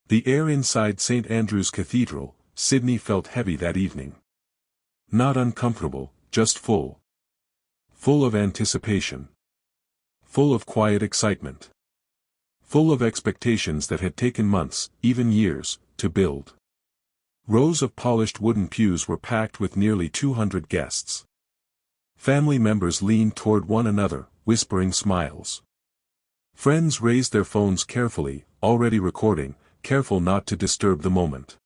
The air inside St. Andrew's Cathedral, Sydney felt heavy that evening. Not uncomfortable, just full. Full of anticipation. Full of quiet excitement. Full of expectations that had taken months, even years, to build. Rows of polished wooden pews were packed with nearly 200 guests. Family members leaned toward one another, whispering smiles. Friends raised their phones carefully, already recording, careful not to disturb the moment.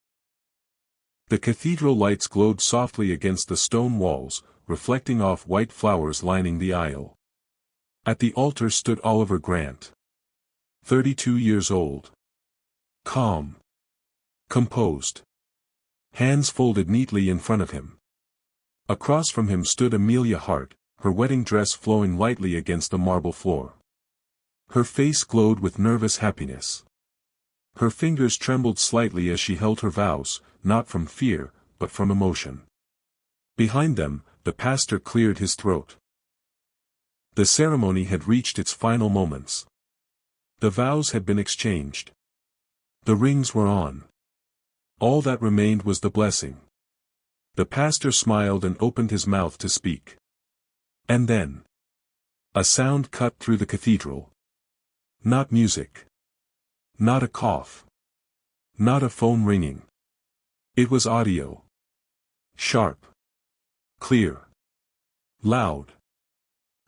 The cathedral lights glowed softly against the stone walls, reflecting off white flowers lining the aisle. At the altar stood Oliver Grant. 32 years old. Calm. Composed. Hands folded neatly in front of him. Across from him stood Amelia Hart, her wedding dress flowing lightly against the marble floor. Her face glowed with nervous happiness. Her fingers trembled slightly as she held her vows, not from fear, but from emotion. Behind them, the pastor cleared his throat. The ceremony had reached its final moments. The vows had been exchanged. The rings were on. All that remained was the blessing. The pastor smiled and opened his mouth to speak. And then, a sound cut through the cathedral. Not music. Not a cough. Not a phone ringing. It was audio. Sharp. Clear. Loud.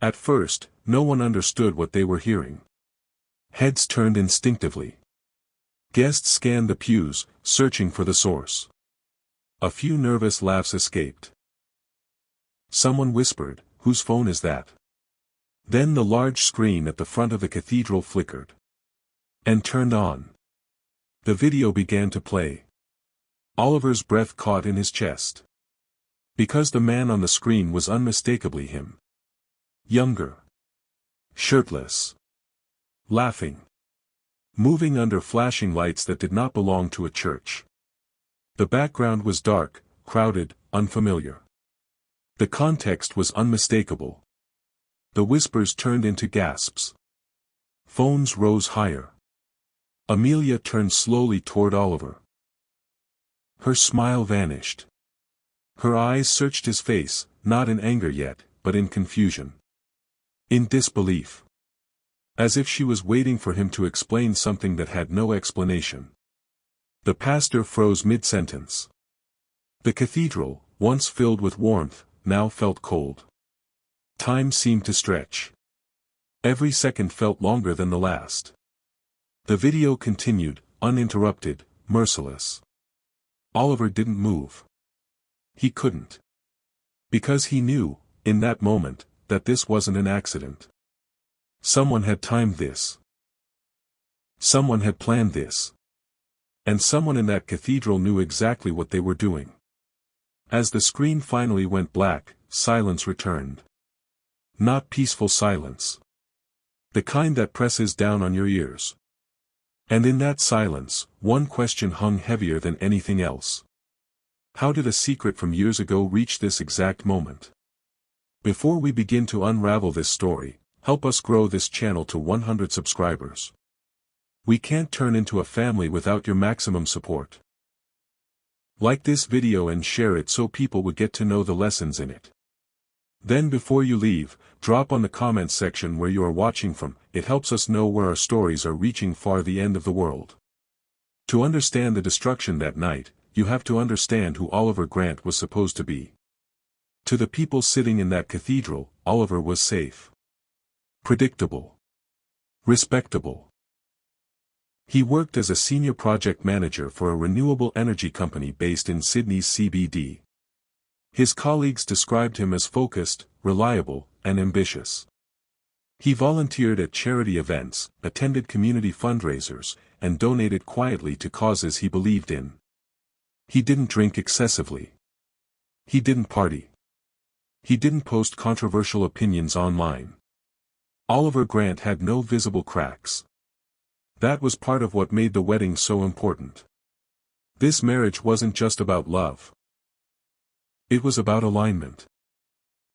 At first, no one understood what they were hearing. Heads turned instinctively. Guests scanned the pews, searching for the source. A few nervous laughs escaped. Someone whispered, "Whose phone is that?" Then the large screen at the front of the cathedral flickered. And turned on. The video began to play. Oliver's breath caught in his chest. Because the man on the screen was unmistakably him. Younger. Shirtless. Laughing. Moving under flashing lights that did not belong to a church. The background was dark, crowded, unfamiliar. The context was unmistakable. The whispers turned into gasps. Phones rose higher. Amelia turned slowly toward Oliver. Her smile vanished. Her eyes searched his face, not in anger yet, but in confusion. In disbelief. As if she was waiting for him to explain something that had no explanation. The pastor froze mid-sentence. The cathedral, once filled with warmth, now felt cold. Time seemed to stretch. Every second felt longer than the last. The video continued, uninterrupted, merciless. Oliver didn't move. He couldn't. Because he knew, in that moment, that this wasn't an accident. Someone had timed this. Someone had planned this. And someone in that cathedral knew exactly what they were doing. As the screen finally went black, silence returned. Not peaceful silence. The kind that presses down on your ears. And in that silence, one question hung heavier than anything else. How did a secret from years ago reach this exact moment? Before we begin to unravel this story, help us grow this channel to 100 subscribers. We can't turn into a family without your maximum support. Like this video and share it so people would get to know the lessons in it. Then before you leave, drop on the comments section where you are watching from. It helps us know where our stories are reaching far the end of the world. To understand the destruction that night, you have to understand who Oliver Grant was supposed to be. To the people sitting in that cathedral, Oliver was safe. Predictable. Respectable. He worked as a senior project manager for a renewable energy company based in Sydney's CBD. His colleagues described him as focused, reliable, and ambitious. He volunteered at charity events, attended community fundraisers, and donated quietly to causes he believed in. He didn't drink excessively. He didn't party. He didn't post controversial opinions online. Oliver Grant had no visible cracks. That was part of what made the wedding so important. This marriage wasn't just about love. It was about alignment.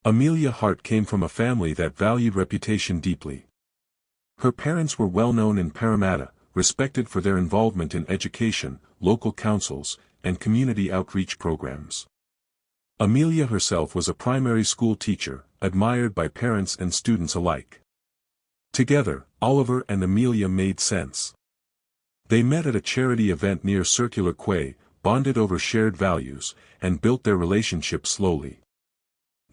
Amelia Hart came from a family that valued reputation deeply. Her parents were well known in Parramatta, respected for their involvement in education, local councils, and community outreach programs. Amelia herself was a primary school teacher, admired by parents and students alike. Together, Oliver and Amelia made sense. They met at a charity event near Circular Quay, bonded over shared values, and built their relationship slowly.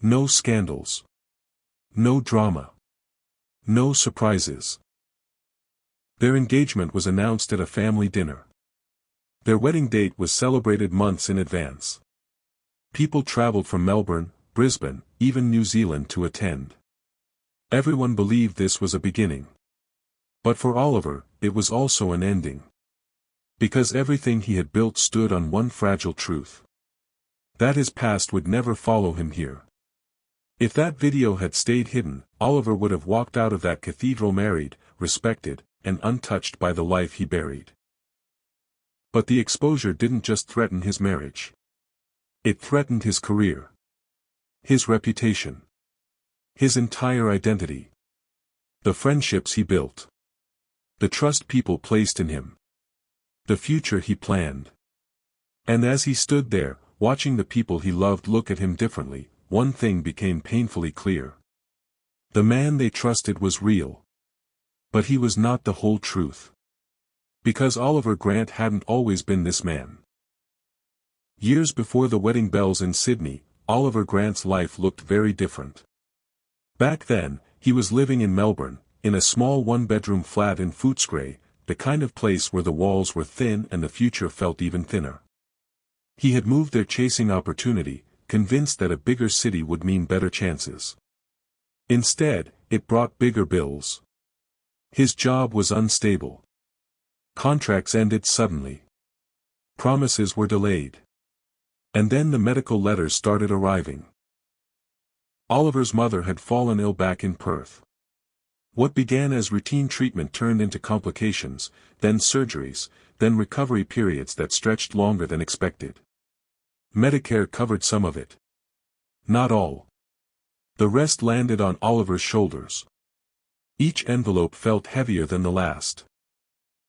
No scandals. No drama. No surprises. Their engagement was announced at a family dinner. Their wedding date was celebrated months in advance. People traveled from Melbourne, Brisbane, even New Zealand to attend. Everyone believed this was a beginning. But for Oliver, it was also an ending. Because everything he had built stood on one fragile truth. That his past would never follow him here. If that video had stayed hidden, Oliver would have walked out of that cathedral married, respected, and untouched by the life he buried. But the exposure didn't just threaten his marriage. It threatened his career. His reputation. His entire identity. The friendships he built. The trust people placed in him. The future he planned. And as he stood there, watching the people he loved look at him differently, one thing became painfully clear. The man they trusted was real. But he was not the whole truth. Because Oliver Grant hadn't always been this man. Years before the wedding bells in Sydney, Oliver Grant's life looked very different. Back then, he was living in Melbourne, in a small one-bedroom flat in Footscray, the kind of place where the walls were thin and the future felt even thinner. He had moved there chasing opportunity, convinced that a bigger city would mean better chances. Instead, it brought bigger bills. His job was unstable. Contracts ended suddenly. Promises were delayed. And then the medical letters started arriving. Oliver's mother had fallen ill back in Perth. What began as routine treatment turned into complications, then surgeries, then recovery periods that stretched longer than expected. Medicare covered some of it. Not all. The rest landed on Oliver's shoulders. Each envelope felt heavier than the last.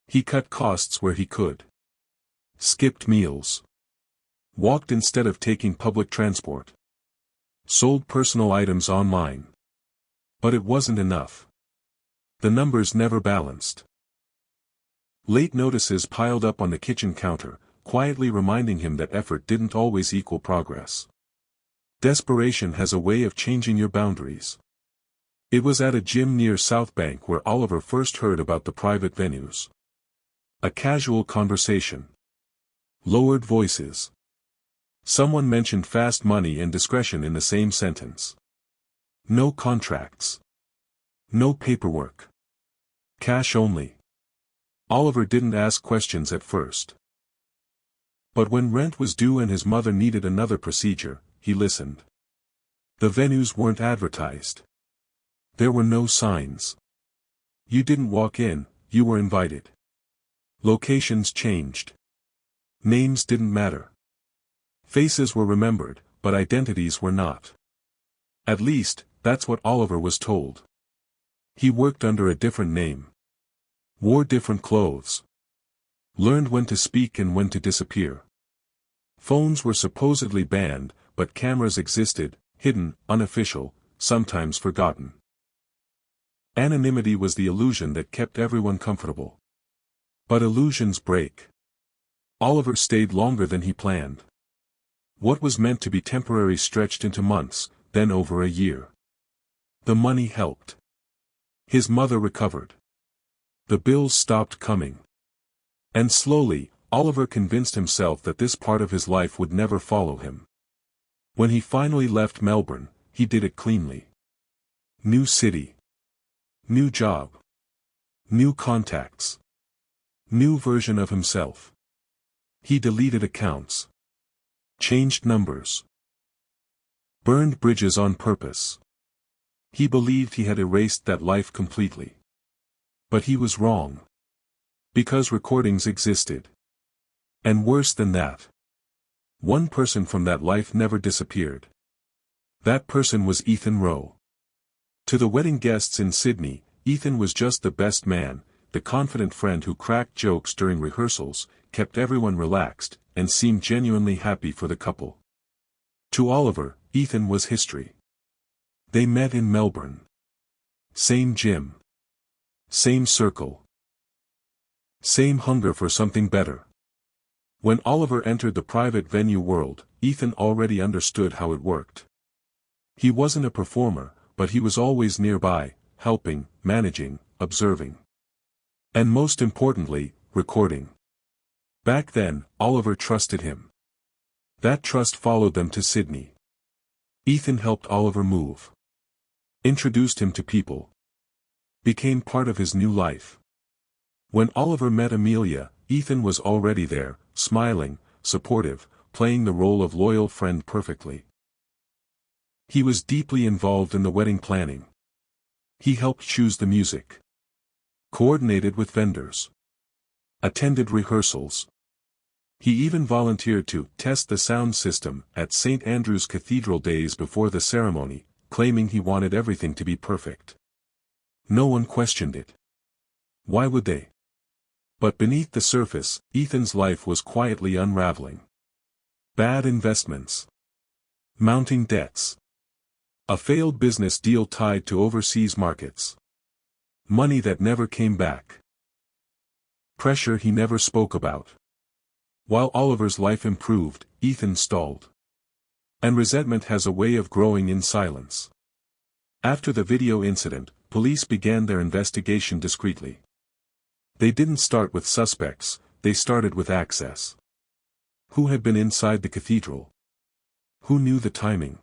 He cut costs where he could. Skipped meals. Walked instead of taking public transport. Sold personal items online. But it wasn't enough. The numbers never balanced. Late notices piled up on the kitchen counter, quietly reminding him that effort didn't always equal progress. Desperation has a way of changing your boundaries. It was at a gym near South Bank where Oliver first heard about the private venues. A casual conversation. Lowered voices. Someone mentioned fast money and discretion in the same sentence. No contracts. No paperwork. Cash only. Oliver didn't ask questions at first. But when rent was due and his mother needed another procedure, he listened. The venues weren't advertised. There were no signs. You didn't walk in, you were invited. Locations changed. Names didn't matter. Faces were remembered, but identities were not. At least, that's what Oliver was told. He worked under a different name. Wore different clothes. Learned when to speak and when to disappear. Phones were supposedly banned, but cameras existed, hidden, unofficial, sometimes forgotten. Anonymity was the illusion that kept everyone comfortable. But illusions break. Oliver stayed longer than he planned. What was meant to be temporary stretched into months, then over a year. The money helped. His mother recovered. The bills stopped coming. And slowly, Oliver convinced himself that this part of his life would never follow him. When he finally left Melbourne, he did it cleanly. New city. New job. New contacts. New version of himself. He deleted accounts. Changed numbers. Burned bridges on purpose. He believed he had erased that life completely. But he was wrong. Because recordings existed. And worse than that. One person from that life never disappeared. That person was Ethan Rowe. To the wedding guests in Sydney, Ethan was just the best man, the confident friend who cracked jokes during rehearsals, kept everyone relaxed, and seemed genuinely happy for the couple. To Oliver, Ethan was history. They met in Melbourne. Same gym. Same circle. Same hunger for something better. When Oliver entered the private venue world, Ethan already understood how it worked. He wasn't a performer, but he was always nearby, helping, managing, observing. And most importantly, recording. Back then, Oliver trusted him. That trust followed them to Sydney. Ethan helped Oliver move. Introduced him to people. Became part of his new life. When Oliver met Amelia, Ethan was already there, smiling, supportive, playing the role of loyal friend perfectly. He was deeply involved in the wedding planning. He helped choose the music. Coordinated with vendors. Attended rehearsals. He even volunteered to test the sound system at St. Andrew's Cathedral days before the ceremony, claiming he wanted everything to be perfect. No one questioned it. Why would they? But beneath the surface, Ethan's life was quietly unraveling. Bad investments. Mounting debts. A failed business deal tied to overseas markets. Money that never came back. Pressure he never spoke about. While Oliver's life improved, Ethan stalled. And resentment has a way of growing in silence. After the video incident, police began their investigation discreetly. They didn't start with suspects, they started with access. Who had been inside the cathedral? Who knew the timing?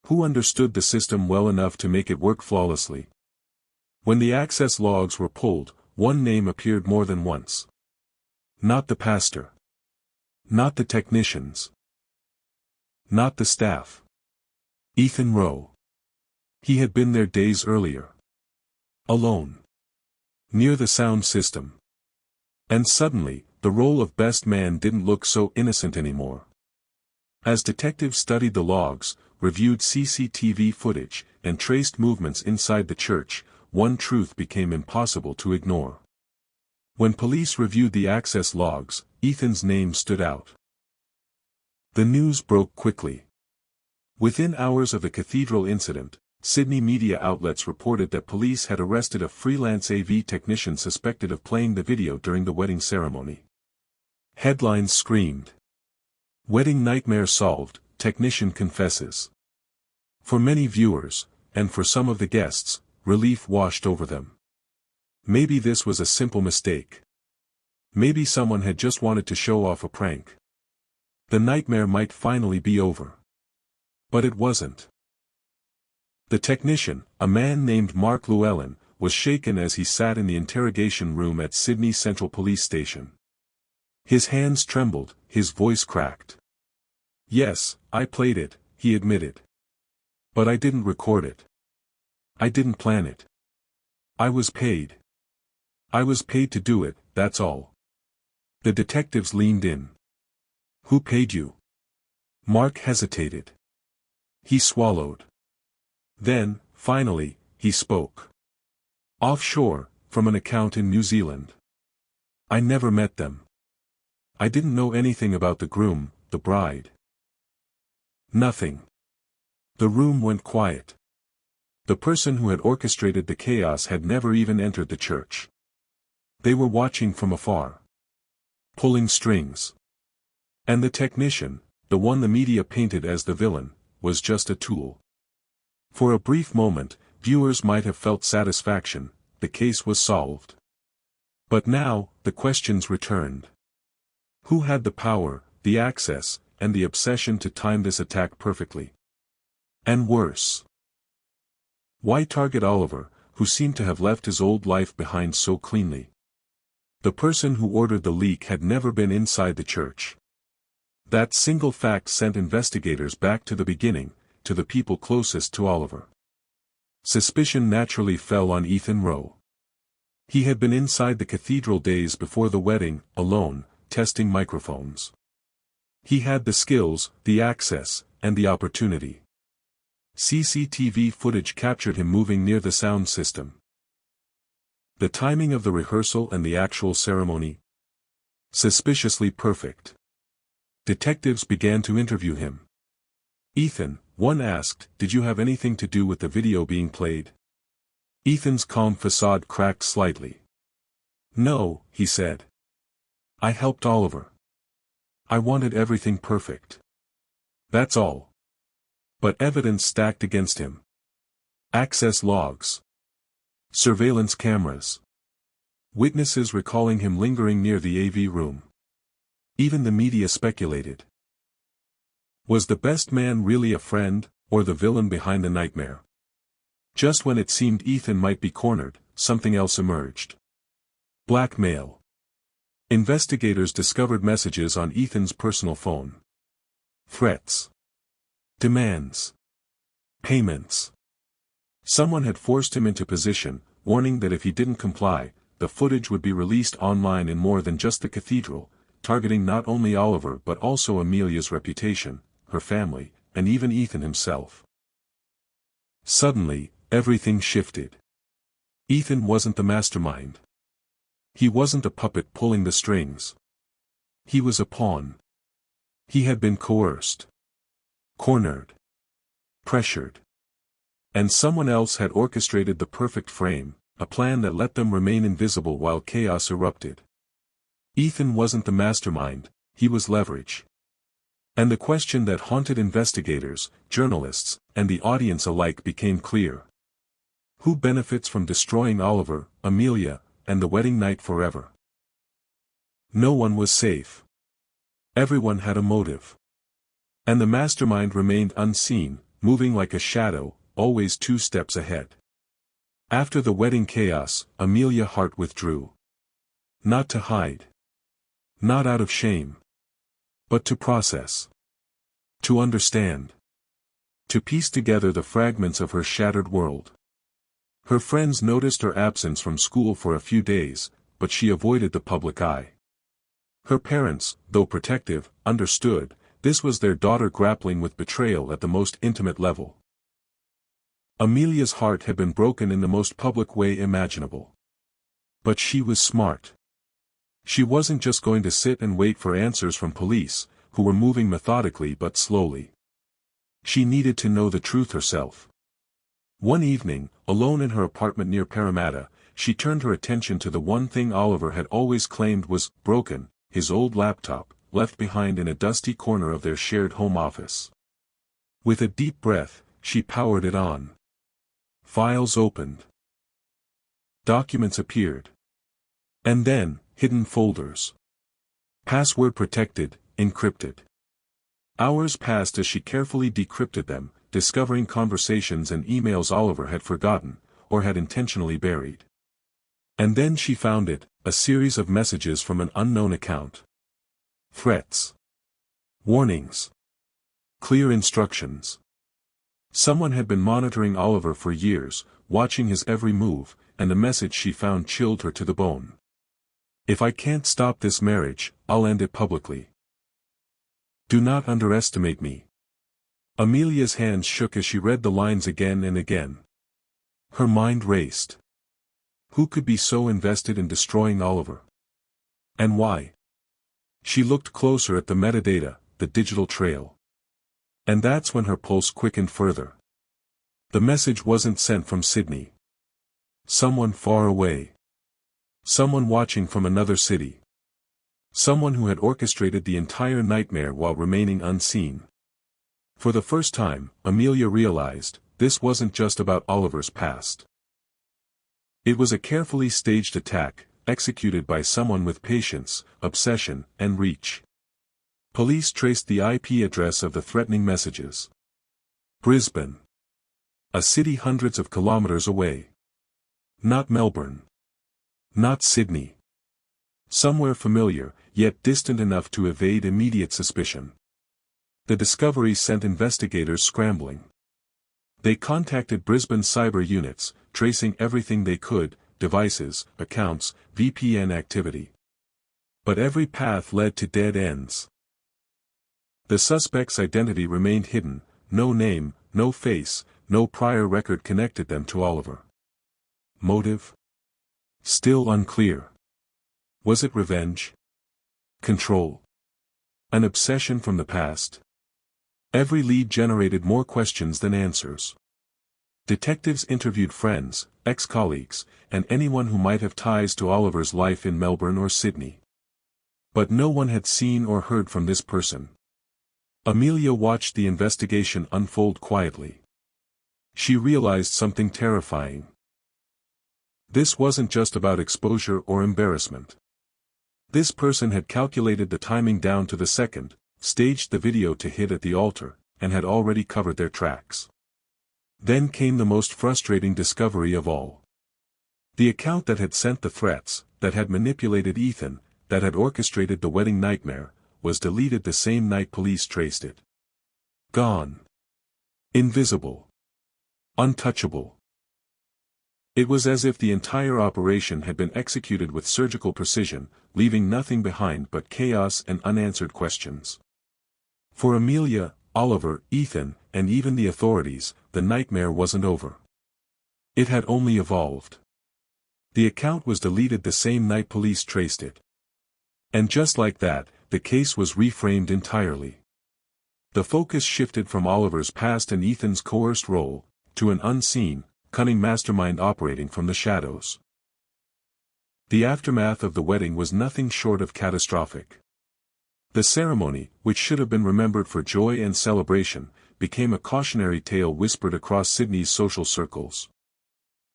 Who understood the system well enough to make it work flawlessly? When the access logs were pulled, one name appeared more than once. Not the pastor. Not the technicians. Not the staff. Ethan Rowe. He had been there days earlier. Alone. Near the sound system. And suddenly, the role of best man didn't look so innocent anymore. As detectives studied the logs, reviewed CCTV footage, and traced movements inside the church, one truth became impossible to ignore. When police reviewed the access logs, Ethan's name stood out. The news broke quickly. Within hours of the cathedral incident, Sydney media outlets reported that police had arrested a freelance AV technician suspected of playing the video during the wedding ceremony. Headlines screamed. Wedding nightmare solved, technician confesses. For many viewers, and for some of the guests, relief washed over them. Maybe this was a simple mistake. Maybe someone had just wanted to show off a prank. The nightmare might finally be over. But it wasn't. The technician, a man named Mark Llewellyn, was shaken as he sat in the interrogation room at Sydney Central Police Station. His hands trembled, his voice cracked. Yes, I played it, he admitted. But I didn't record it. I didn't plan it. I was paid. I was paid to do it, that's all. The detectives leaned in. Who paid you? Mark hesitated. He swallowed. Then, finally, he spoke. Offshore, from an account in New Zealand. I never met them. I didn't know anything about the groom, the bride. Nothing. The room went quiet. The person who had orchestrated the chaos had never even entered the church. They were watching from afar. Pulling strings. And the technician, the one the media painted as the villain, was just a tool. For a brief moment, viewers might have felt satisfaction, the case was solved. But now, the questions returned. Who had the power, the access, and the obsession to time this attack perfectly? And worse. Why target Oliver, who seemed to have left his old life behind so cleanly? The person who ordered the leak had never been inside the church. That single fact sent investigators back to the beginning, to the people closest to Oliver. Suspicion naturally fell on Ethan Rowe. He had been inside the cathedral days before the wedding, alone, testing microphones. He had the skills, the access, and the opportunity. CCTV footage captured him moving near the sound system. The timing of the rehearsal and the actual ceremony? Suspiciously perfect. Detectives began to interview him. Ethan, one asked, did you have anything to do with the video being played? Ethan's calm facade cracked slightly. No, he said. I helped Oliver. I wanted everything perfect. That's all. But evidence stacked against him. Access logs. Surveillance cameras. Witnesses recalling him lingering near the AV room. Even the media speculated. Was the best man really a friend, or the villain behind the nightmare? Just when it seemed Ethan might be cornered, something else emerged. Blackmail. Investigators discovered messages on Ethan's personal phone. Threats. Demands. Payments. Someone had forced him into position, warning that if he didn't comply, the footage would be released online in more than just the cathedral, targeting not only Oliver but also Amelia's reputation, her family, and even Ethan himself. Suddenly, everything shifted. Ethan wasn't the mastermind. He wasn't a puppet pulling the strings. He was a pawn. He had been coerced. Cornered. Pressured. And someone else had orchestrated the perfect frame, a plan that let them remain invisible while chaos erupted. Ethan wasn't the mastermind, he was leverage. And the question that haunted investigators, journalists, and the audience alike became clear. Who benefits from destroying Oliver, Amelia, and the wedding night forever? No one was safe. Everyone had a motive. And the mastermind remained unseen, moving like a shadow, always 2 steps ahead. After the wedding chaos, Amelia Hart withdrew. Not to hide. Not out of shame. But to process. To understand. To piece together the fragments of her shattered world. Her friends noticed her absence from school for a few days, but she avoided the public eye. Her parents, though protective, understood, this was their daughter grappling with betrayal at the most intimate level. Amelia's heart had been broken in the most public way imaginable. But she was smart. She wasn't just going to sit and wait for answers from police, who were moving methodically but slowly. She needed to know the truth herself. One evening, alone in her apartment near Parramatta, she turned her attention to the one thing Oliver had always claimed was broken, his old laptop, left behind in a dusty corner of their shared home office. With a deep breath, she powered it on. Files opened. Documents appeared. And then, hidden folders. Password protected, encrypted. Hours passed as she carefully decrypted them, discovering conversations and emails Oliver had forgotten, or had intentionally buried. And then she found it, a series of messages from an unknown account. Threats. Warnings. Clear instructions. Someone had been monitoring Oliver for years, watching his every move, and the message she found chilled her to the bone. If I can't stop this marriage, I'll end it publicly. Do not underestimate me. Amelia's hands shook as she read the lines again and again. Her mind raced. Who could be so invested in destroying Oliver? And why? She looked closer at the metadata, the digital trail. And that's when her pulse quickened further. The message wasn't sent from Sydney. Someone far away. Someone watching from another city. Someone who had orchestrated the entire nightmare while remaining unseen. For the first time, Amelia realized, this wasn't just about Oliver's past. It was a carefully staged attack, executed by someone with patience, obsession, and reach. Police traced the IP address of the threatening messages. Brisbane. A city hundreds of kilometers away. Not Melbourne. Not Sydney. Somewhere familiar, yet distant enough to evade immediate suspicion. The discovery sent investigators scrambling. They contacted Brisbane cyber units, tracing everything they could, devices, accounts, VPN activity. But every path led to dead ends. The suspect's identity remained hidden, no name, no face, no prior record connected them to Oliver. Motive? Still unclear. Was it revenge? Control? An obsession from the past? Every lead generated more questions than answers. Detectives interviewed friends, ex-colleagues, and anyone who might have ties to Oliver's life in Melbourne or Sydney. But no one had seen or heard from this person. Amelia watched the investigation unfold quietly. She realized something terrifying. This wasn't just about exposure or embarrassment. This person had calculated the timing down to the second, staged the video to hit at the altar, and had already covered their tracks. Then came the most frustrating discovery of all. The account that had sent the threats, that had manipulated Ethan, that had orchestrated the wedding nightmare, was deleted the same night police traced it. Gone. Invisible. Untouchable. It was as if the entire operation had been executed with surgical precision, leaving nothing behind but chaos and unanswered questions. For Amelia, Oliver, Ethan, and even the authorities, the nightmare wasn't over. It had only evolved. The account was deleted the same night police traced it. And just like that, the case was reframed entirely. The focus shifted from Oliver's past and Ethan's coerced role, to an unseen, cunning mastermind operating from the shadows. The aftermath of the wedding was nothing short of catastrophic. The ceremony, which should have been remembered for joy and celebration, became a cautionary tale whispered across Sydney's social circles.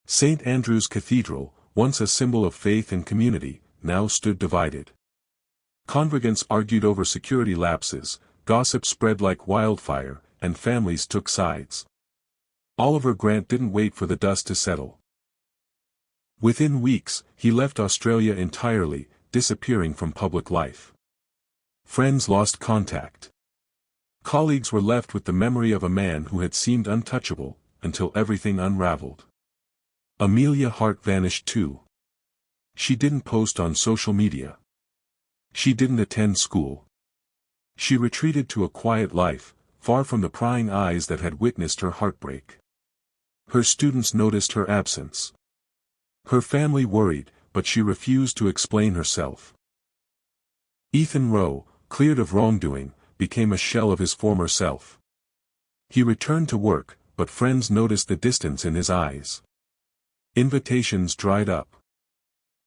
St. Andrew's Cathedral, once a symbol of faith and community, now stood divided. Congregants argued over security lapses, gossip spread like wildfire, and families took sides. Oliver Grant didn't wait for the dust to settle. Within weeks, he left Australia entirely, disappearing from public life. Friends lost contact. Colleagues were left with the memory of a man who had seemed untouchable, until everything unraveled. Amelia Hart vanished too. She didn't post on social media. She didn't attend school. She retreated to a quiet life, far from the prying eyes that had witnessed her heartbreak. Her students noticed her absence. Her family worried, but she refused to explain herself. Ethan Rowe, cleared of wrongdoing, became a shell of his former self. He returned to work, but friends noticed the distance in his eyes. Invitations dried up.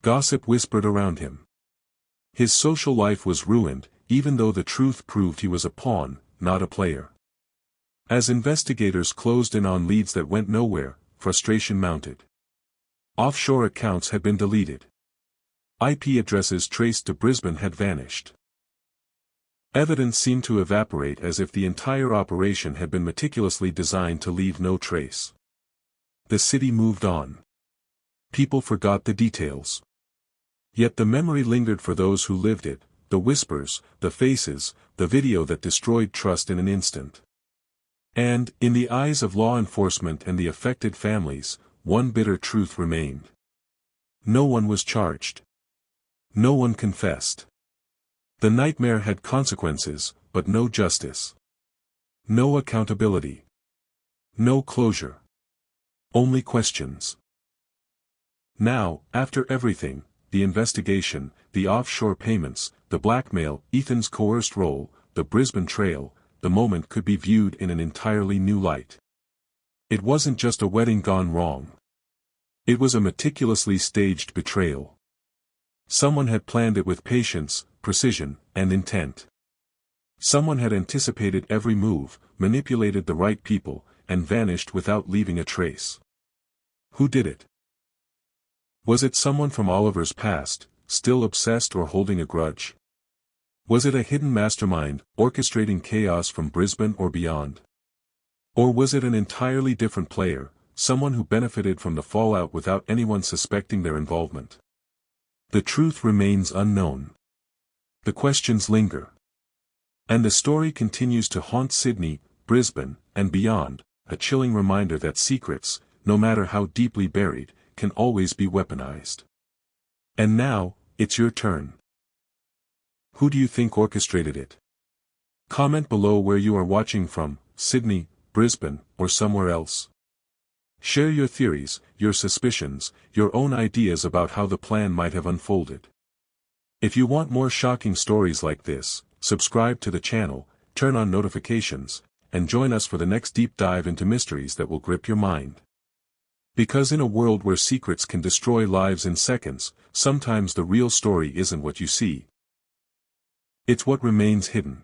Gossip whispered around him. His social life was ruined, even though the truth proved he was a pawn, not a player. As investigators closed in on leads that went nowhere, frustration mounted. Offshore accounts had been deleted. IP addresses traced to Brisbane had vanished. Evidence seemed to evaporate as if the entire operation had been meticulously designed to leave no trace. The city moved on. People forgot the details. Yet the memory lingered for those who lived it, the whispers, the faces, the video that destroyed trust in an instant. And, in the eyes of law enforcement and the affected families, one bitter truth remained. No one was charged. No one confessed. The nightmare had consequences, but no justice. No accountability. No closure. Only questions. Now, after everything, the investigation, the offshore payments, the blackmail, Ethan's coerced role, the Brisbane trail, the moment could be viewed in an entirely new light. It wasn't just a wedding gone wrong. It was a meticulously staged betrayal. Someone had planned it with patience, precision, and intent. Someone had anticipated every move, manipulated the right people, and vanished without leaving a trace. Who did it? Was it someone from Oliver's past, still obsessed or holding a grudge? Was it a hidden mastermind, orchestrating chaos from Brisbane or beyond? Or was it an entirely different player, someone who benefited from the fallout without anyone suspecting their involvement? The truth remains unknown. The questions linger. And the story continues to haunt Sydney, Brisbane, and beyond, a chilling reminder that secrets, no matter how deeply buried, can always be weaponized. And now, it's your turn. Who do you think orchestrated it? Comment below where you are watching from, Sydney, Brisbane, or somewhere else. Share your theories, your suspicions, your own ideas about how the plan might have unfolded. If you want more shocking stories like this, subscribe to the channel, turn on notifications, and join us for the next deep dive into mysteries that will grip your mind. Because in a world where secrets can destroy lives in seconds, sometimes the real story isn't what you see. It's what remains hidden.